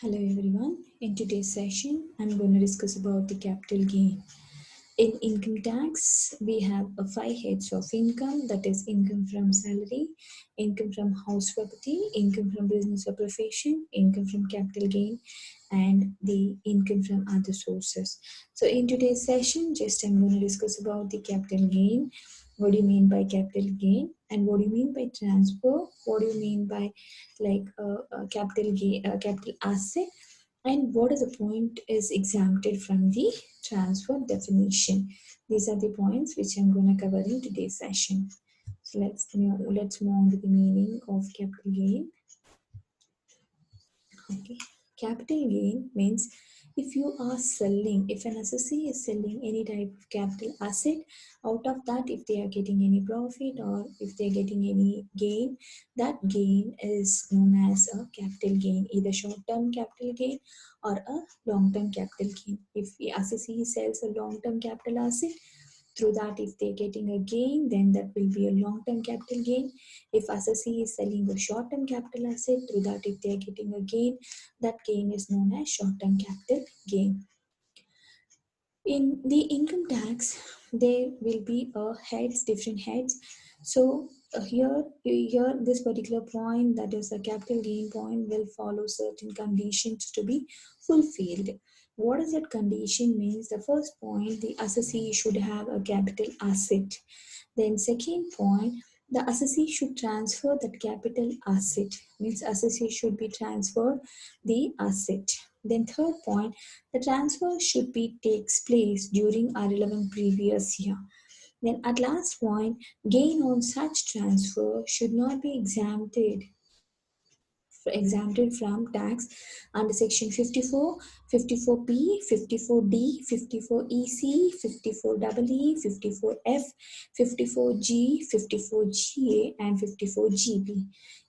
Hello everyone. In today's session, I'm going to discuss about the capital gain. In income tax, we have five heads of income, that is income from salary, income from house property, income from business or profession, income from capital gain, and the income from other sources. So in today's session, just I'm going to discuss about the capital gain. What do you mean by capital gain? And what do you mean by transfer? What do you mean by capital gain, capital asset? And what is the point is exempted from the transfer definition? These are the points which I'm going to cover in today's session. So let's move on to the meaning of capital gain. Okay, capital gain means if you are selling, if an assessee is selling any type of capital asset, out of that, if they are getting any profit or if they are getting any gain, that gain is known as a capital gain, either short-term capital gain or a long-term capital gain. If the assessee sells a long-term capital asset, through that, if they're getting a gain, then that will be a long-term capital gain. If assessee is selling a short-term capital asset, through that, if they're getting a gain, that gain is known as short-term capital gain. In the income tax, there will be different heads. So here, this particular point, that is a capital gain point, will follow certain conditions to be fulfilled. What does that condition means? The first point, the assessee should have a capital asset. Then second point, the assessee should transfer that capital asset. Means assessee should be transferred the asset. Then third point, the transfer should be takes place during a relevant previous year. Then at last point, gain on such transfer should not be exempted from tax under section 54, 54P, 54D, 54EC, 54EE, 54F, 54G, 54GA, and 54GB.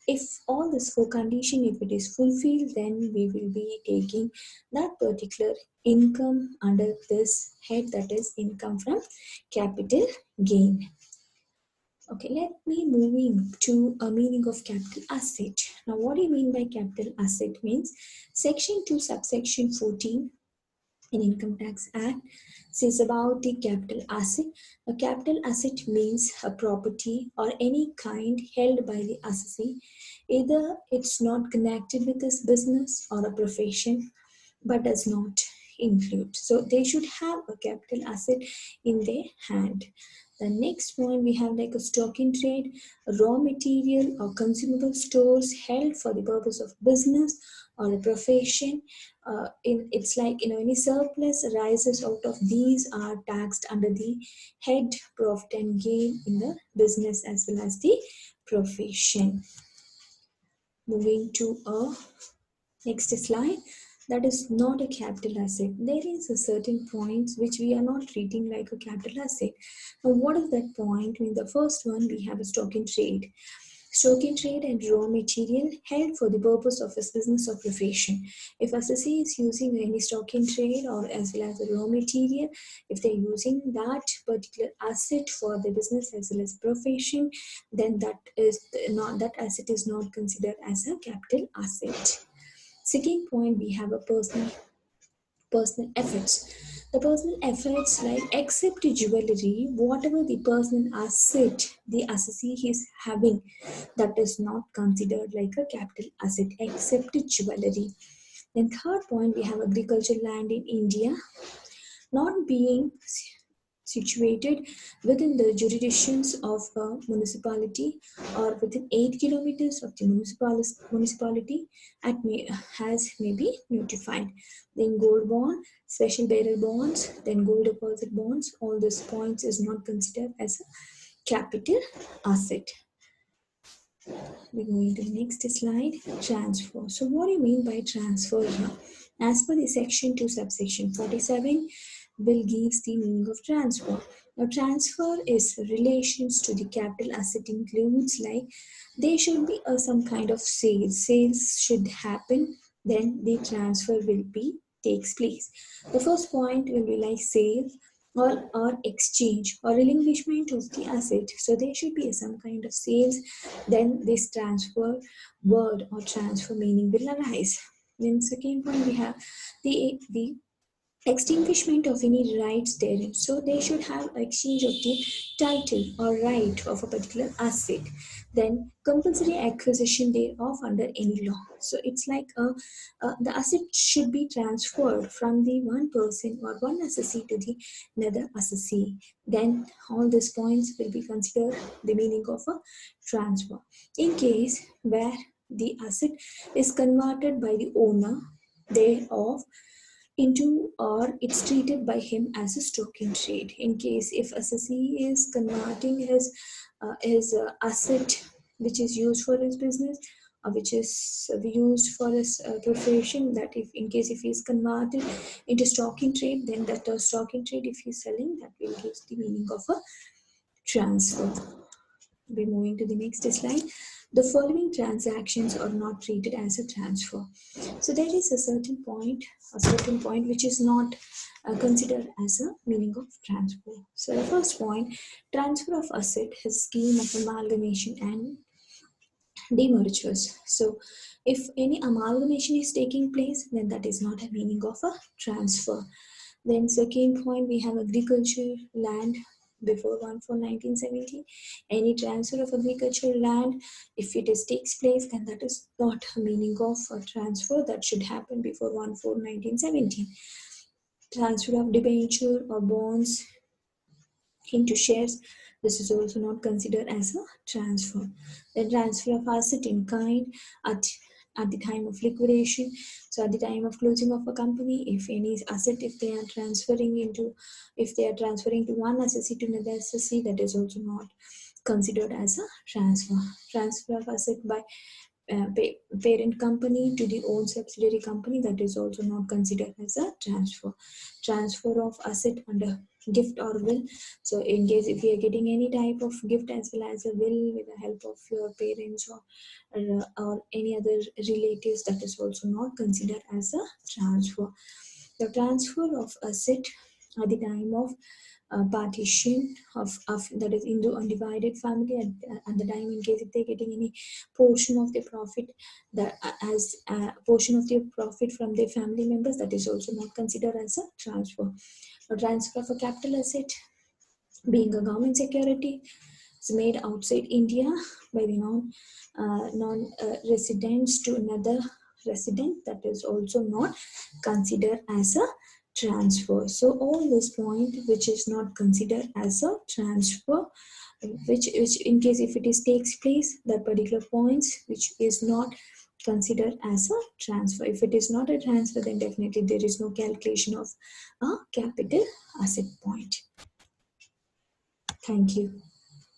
If all these four conditions, if it is fulfilled, then we will be taking that particular income under this head, that is income from capital gain. Okay, let me moving to a meaning of capital asset. Now, what do you mean by capital asset means? Section 2, subsection 14 in Income Tax Act says about the capital asset. A capital asset means a property or any kind held by the assessee. Either it's not connected with this business or a profession, but does not include. So they should have a capital asset in their hand. The next point, we have like a stock in trade, raw material or consumable stores held for the purpose of business or a profession. It's like any surplus arises out of these are taxed under the head profit and gain in the business as well as the profession. Moving to a next slide, that is not a capital asset. There is a certain points which we are not treating like a capital asset. Now, what is that point? In the first one, we have a stock in trade. Stock in trade and raw material held for the purpose of his business or profession. If assessee is using any stock in trade or as well as the raw material, if they're using that particular asset for the business as well as profession, then that asset is not considered as a capital asset. Second point, we have a personal efforts. The personal efforts, like except jewelry, whatever the personal asset the assessee is having, that is not considered like a capital asset except jewelry. Then third point, we have agricultural land in India not being situated within the jurisdictions of a municipality or within 8 kilometers of the municipality may be notified. Then gold bond, special bearer bonds, then gold deposit bonds, all these points is not considered as a capital asset. We're going to the next slide, transfer. So what do you mean by transfer here? As per the section 2 subsection 47 will gives the meaning of transfer. Now transfer is relations to the capital asset includes like there should be some kind of sales. Sales should happen, then the transfer will be takes place. The first point will be like sale or exchange or relinquishment of the asset. So there should be some kind of sales, then this transfer word or transfer meaning will arise. Then second point we have the extinguishment of any rights therein. So they should have exchange of the title or right of a particular asset. Then compulsory acquisition thereof under any law. So it's like the asset should be transferred from the one person or one assessee to the another assessee. Then all these points will be considered the meaning of a transfer. In case where the asset is converted by the owner thereof into, or it's treated by him as a stock in trade. In case if assessee is converting his asset which is used for his business, which is used for his profession, that if in case if he is converted into stock in trade, then that stock in trade if he's selling, that will give the meaning of a transfer. We're moving to the next slide. The following transactions are not treated as a transfer. So there is a certain point which is not considered as a meaning of transfer. So the first point, transfer of asset is scheme of amalgamation and demergers. So if any amalgamation is taking place, then that is not a meaning of a transfer. Then second point, we have agriculture land before 1/4/1970. Any transfer of agricultural land, if it is takes place, then that is not a meaning of a transfer. That should happen before 1/4/1970. Transfer of debenture or bonds into shares, this is also not considered as a transfer. The transfer of asset in kind at the time of liquidation. So at the time of closing of a company, if any asset, if they are transferring to one assessee to another assessee, that is also not considered as a transfer. Transfer of asset by parent company to the own subsidiary company, that is also not considered as a transfer. Transfer of asset under gift or will. So in case if you are getting any type of gift as well as a will with the help of your parents or any other relatives, that is also not considered as a transfer. The transfer of asset at the time of partition of that is into undivided family at the time, in case if they're getting any portion of the profit that as a portion of the profit from their family members, that is also not considered as a transfer. A transfer of a capital asset being a government security is made outside India by the non residents to another resident, that is also not considered as a transfer. So all this point which is not considered as a transfer, which in case if it is takes place, that particular points which is not considered as a transfer. If it is not a transfer, then definitely there is no calculation of a capital asset point. Thank you.